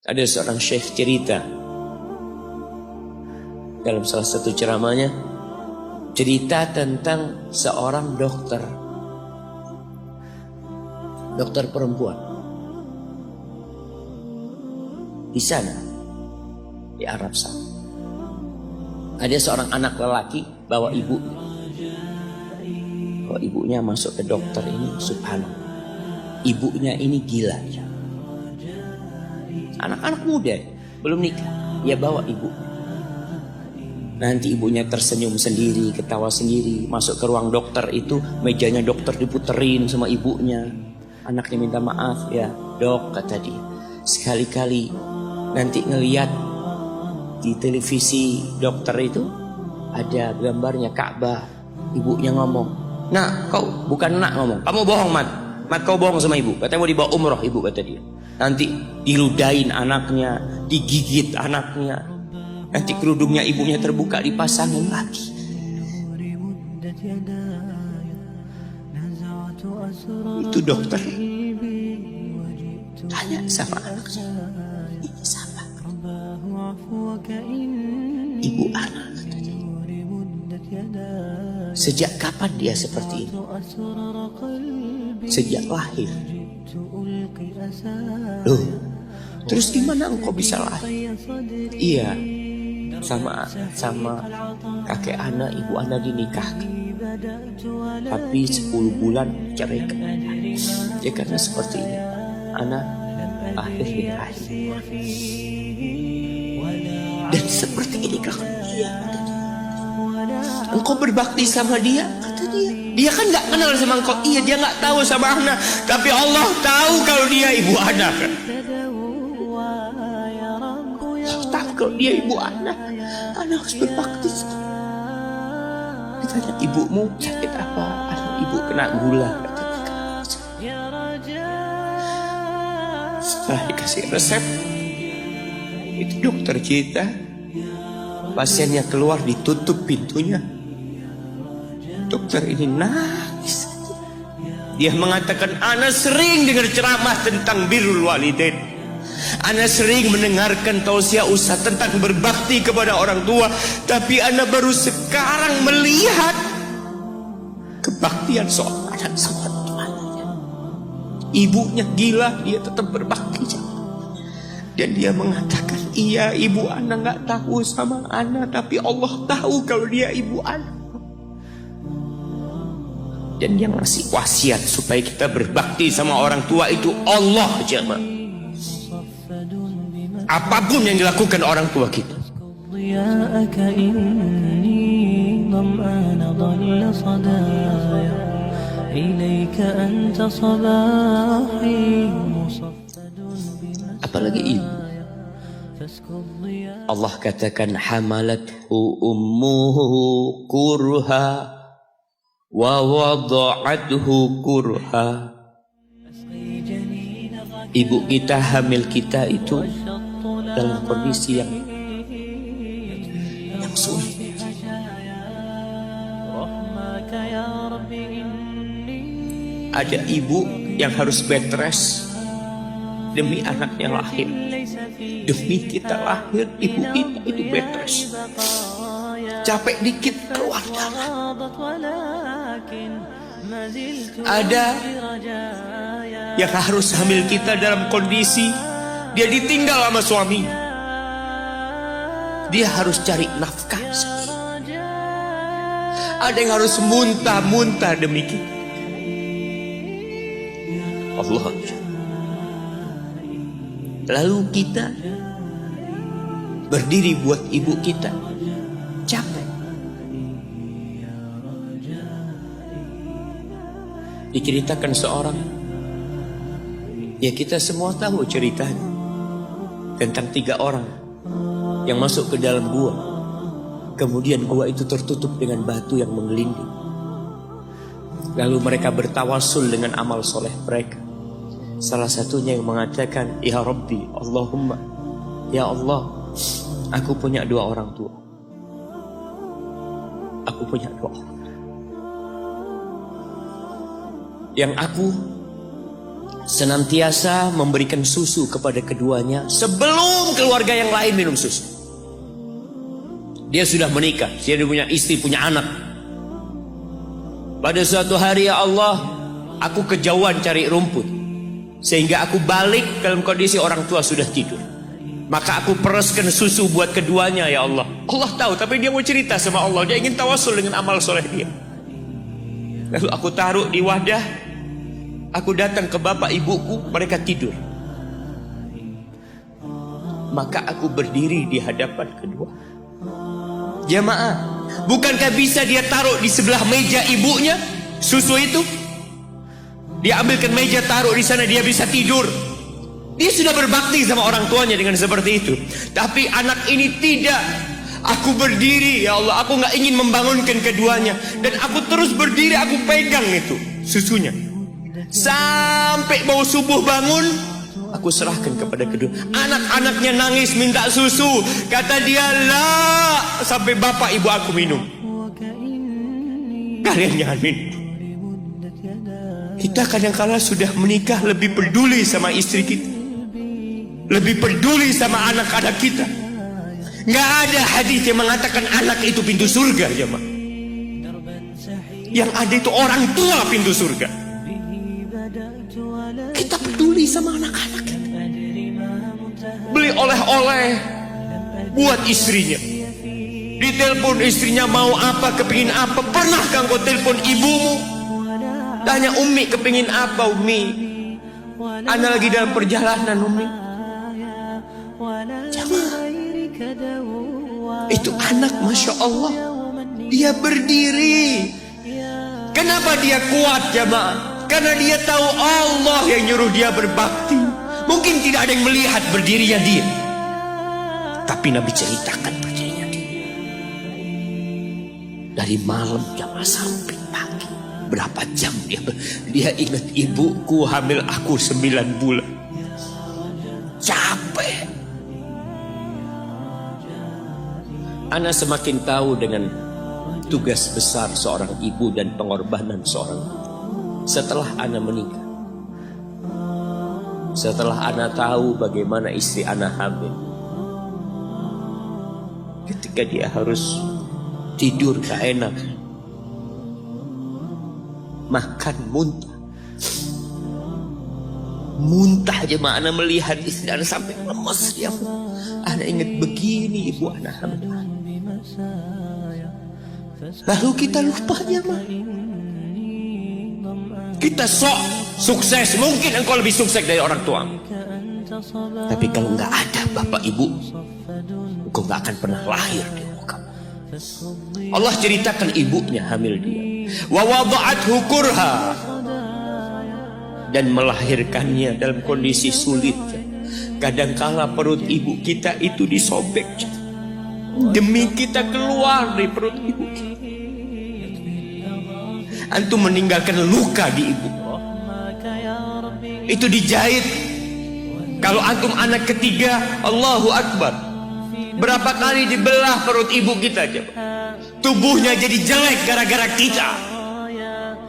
Ada seorang syekh cerita dalam salah satu ceramahnya, cerita tentang seorang dokter perempuan di sana, di Arab sana. Ada seorang anak lelaki bawa ibunya. Kalau ibunya masuk ke dokter ini, subhanallah, ibunya ini gila ya. Anak-anak muda belum nikah, dia bawa ibu. Nanti ibunya tersenyum sendiri, ketawa sendiri. Masuk ke ruang dokter itu, mejanya dokter diputerin sama ibunya. Anaknya minta maaf, ya dok, kata dia, sekali-kali nanti ngeliat di televisi dokter itu ada gambarnya Ka'bah. Ibunya ngomong, nak, kau bukan nak ngomong, kamu bohong mat kau bohong sama ibu. Katanya mau dibawa umroh ibu, kata dia. Nanti diludahin anaknya, digigit anaknya, nanti kerudungnya ibunya terbuka, dipasangin lagi. Itu dokter tanya sama anaknya, ini siapa? Ibu anak, katanya. Sejak kapan dia seperti ini? Sejak lahir. Loh, terus gimana engkau bisa lahir? Iya, sama kakek anak, ibu anak dinikahkan, tapi 10 bulan cerai. Ya karena seperti ini, anak lahir di rahim. Dan seperti ini kata dia. Engkau berbakti sama dia, kata dia. Dia kan nggak kenal sama engkau. Iya, dia nggak tahu sama anak, tapi Allah tahu kalau dia ibu anak. Tahu kalau dia ibu anak, anak harus berbakti. Ditanya, ibumu sakit apa? Anak ibu kena gula. Setelah dikasih resep, itu dokter cerita, pasiennya keluar, ditutup pintunya. Dokter ini nangis. Dia mengatakan, ana sering dengar ceramah tentang birrul walidain. Ana sering mendengarkan tausiah ustaz tentang berbakti kepada orang tua, tapi ana baru sekarang melihat kebaktian seorang anak sama tuannya. Ibunya gila, dia tetap berbakti. Dan dia mengatakan, iya, ibu anak nggak tahu sama anak, tapi Allah tahu kalau dia ibu anak. Dan yang ngasih wasiat supaya kita berbakti sama orang tua itu Allah, jemaah. Apapun yang dilakukan orang tua kita. Apalagi ibu. Allah katakan, hamalathu ummuhu kurha wa wada'athu kurha. Ibu kita, hamil kita itu dalam kondisi yang sulit. Ada ibu yang harus bed rest demi anaknya lahir. Demi kita lahir, ibu kita itu bed rest. Capek dikit keluar darah. Ada yang harus hamil kita dalam kondisi dia ditinggal sama suami. Dia harus cari nafkah sendiri. Ada yang harus muntah-muntah demi kita. Allah. Lalu kita berdiri buat ibu kita, capek. Diceritakan seorang, ya kita semua tahu ceritanya, tentang 3 orang yang masuk ke dalam gua. Kemudian gua itu tertutup dengan batu yang menggelinding. Lalu mereka bertawasul dengan amal soleh mereka. Salah satunya yang mengatakan, ya Rabbi, Allahumma, ya Allah, aku punya 2 orang tua. Aku punya 2 orang. Yang aku senantiasa memberikan susu kepada keduanya sebelum keluarga yang lain minum susu. Dia sudah menikah, dia punya istri, punya anak. Pada suatu hari, ya Allah, aku kejauhan cari rumput, sehingga aku balik dalam kondisi orang tua sudah tidur. Maka aku pereskan susu buat keduanya, ya Allah. Allah tahu, tapi dia mau cerita sama Allah. Dia ingin tawasul dengan amal soleh dia. Lalu aku taruh di wadah. Aku datang ke bapak ibuku, mereka tidur. Maka aku berdiri di hadapan kedua. Jamaah, bukankah bisa dia taruh di sebelah meja ibunya susu itu? Dia ambilkan meja, taruh di sana, dia bisa tidur. Dia sudah berbakti sama orang tuanya dengan seperti itu. Tapi anak ini tidak. Aku berdiri, ya Allah, aku gak ingin membangunkan keduanya. Dan aku terus berdiri, aku pegang itu susunya. Sampai mau subuh bangun, aku serahkan kepada kedua. Anak-anaknya nangis minta susu. Kata dia, lah, sampai bapak ibu aku minum. Kalian jangan minum. Kita kadang-kala sudah menikah lebih peduli sama istri kita, lebih peduli sama anak-anak kita. Nggak ada hadis yang mengatakan anak itu pintu surga, jemaah. Yang ada itu orang tua pintu surga. Kita peduli sama anak-anak kita. Beli oleh-oleh buat istrinya. Ditelepon istrinya mau apa, kepingin apa. Pernahkah engkau telepon ibumu? Tanya, Umi kepingin apa, Umi? Ana lagi dalam perjalanan, Umi. Jamaah, itu anak, Masya Allah, dia berdiri. Kenapa dia kuat, jamaah? Karena dia tahu Allah yang nyuruh dia berbakti. Mungkin tidak ada yang melihat berdirinya dia, tapi Nabi ceritakan berdirinya dia. Dari malam jamaah sampai pagi, berapa jam dia ingat ibuku hamil aku 9 bulan. Capek. Ana semakin tahu dengan tugas besar seorang ibu dan pengorbanan seorang ibu. Setelah Ana menikah, setelah Ana tahu bagaimana istri Ana hamil, ketika dia harus tidur gak enak, makan muntah aja, Ana melihat istri Ana sampai lemes dia. Ana ingat begini ibu Ana hamil. Lalu kita lupa, jemaah. Kita sok sukses, mungkin engkau lebih sukses dari orang tua. Tapi kalau nggak ada bapak ibu, engkau nggak akan pernah lahir di muka. Allah ceritakan ibunya hamil dia. Wa wada'athu kurha, dan melahirkannya dalam kondisi sulit. Kadangkala perut ibu kita itu disobek demi kita keluar dari perut ibu kita. Antum meninggalkan luka di ibu, itu dijahit. Kalau antum anak ketiga, Allahu Akbar, berapa kali dibelah perut ibu kita, tubuhnya jadi jelek gara-gara kita.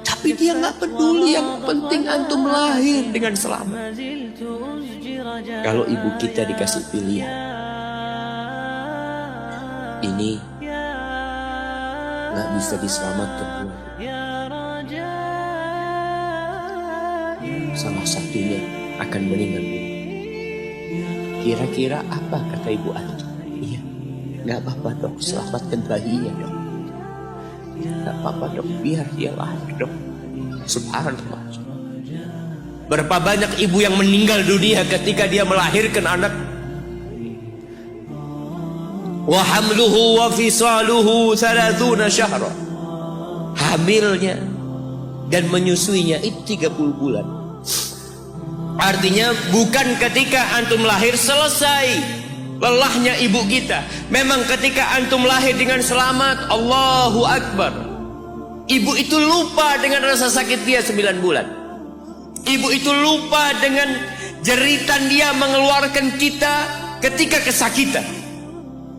Tapi dia nggak peduli, yang penting antum lahir dengan selamat. Kalau ibu kita dikasih pilihan, ini nggak bisa diselamatkan, salah satunya akan meninggal dunia. Kira-kira apa kata ibu antum? Iya, nggak apa-apa dok, selamatkan bayinya dok. Nggak apa-apa dok, biar dia lahir dok. Subhanallah. Berapa banyak ibu yang meninggal dunia ketika dia melahirkan anak. Wa hamluhu wa fisaluhu 30 syahra. Hamilnya dan menyusuinya itu 30 bulan. Artinya bukan ketika antum lahir selesai lelahnya ibu kita. Memang ketika antum lahir dengan selamat, Allahu Akbar, ibu itu lupa dengan rasa sakit dia 9 bulan. Ibu itu lupa dengan jeritan dia mengeluarkan kita ketika kesakitan.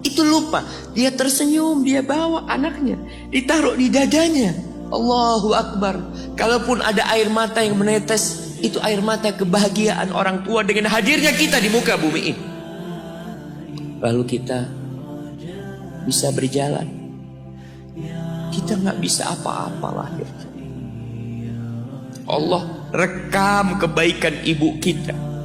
Itu lupa. Dia tersenyum, dia bawa anaknya, ditaruh di dadanya. Allahu Akbar. Kalaupun ada air mata yang menetes, Itu air mata kebahagiaan orang tua dengan hadirnya kita di muka bumi ini. Lalu kita bisa berjalan. Kita nggak bisa apa-apa lahir. Allah rekam kebaikan ibu kita.